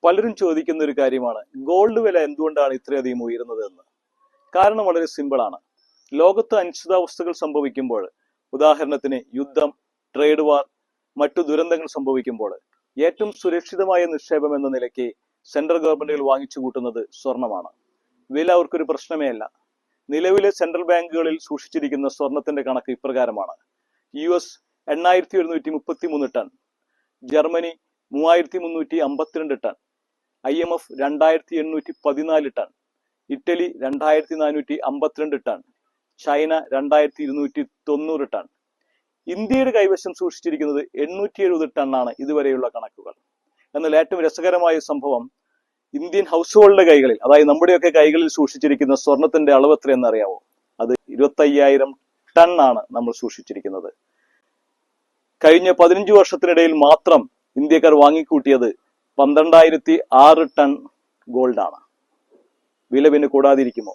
പലരും ചോദിക്കുന്ന ഒരു കാര്യമാണ് ഗോൾഡ് വില എന്തുകൊണ്ടാണ് ഇത്രയധികം ഉയരുന്നത് എന്ന്. കാരണം വളരെ സിമ്പിളാണ്. ലോകത്ത് അനിശ്ചിതാവസ്ഥകൾ സംഭവിക്കുമ്പോൾ, ഉദാഹരണത്തിന് യുദ്ധം, ട്രേഡ് വാർ, മറ്റു ദുരന്തങ്ങൾ സംഭവിക്കുമ്പോൾ ഏറ്റവും സുരക്ഷിതമായ നിക്ഷേപം എന്ന നിലയ്ക്ക് സെൻട്രൽ ഗവൺമെന്റുകൾ വാങ്ങിച്ചു കൂട്ടുന്നത് സ്വർണമാണ്. വില അവർക്കൊരു പ്രശ്നമേ അല്ല. നിലവിലെ സെൻട്രൽ ബാങ്കുകളിൽ സൂക്ഷിച്ചിരിക്കുന്ന സ്വർണത്തിന്റെ കണക്ക് ഇപ്രകാരമാണ്: US 8133 ton, Germany 3352 ton, IMF 2814 ton, Italy 2452 ton, China 2290 ton. ഇന്ത്യയുടെ കൈവശം സൂക്ഷിച്ചിരിക്കുന്നത് 870 ടണ്ണാണ് ഇതുവരെയുള്ള കണക്കുകൾ. എന്നാൽ ഏറ്റവും രസകരമായ സംഭവം, ഇന്ത്യൻ ഹൗസ് ഹോൾഡിന്റെ കൈകളിൽ, അതായത് നമ്മുടെയൊക്കെ കൈകളിൽ സൂക്ഷിച്ചിരിക്കുന്ന സ്വർണത്തിന്റെ അളവ് എത്രയെന്ന് അറിയാവോ? അത് 25,000 ടൺ ആണ് നമ്മൾ സൂക്ഷിച്ചിരിക്കുന്നത്. കഴിഞ്ഞ 15 വർഷത്തിനിടയിൽ മാത്രം ഇന്ത്യക്കാർ വാങ്ങിക്കൂട്ടിയത് 12,006 ടൺ ഗോൾഡാണ്. വില പിന്നെ കൂടാതിരിക്കുമോ?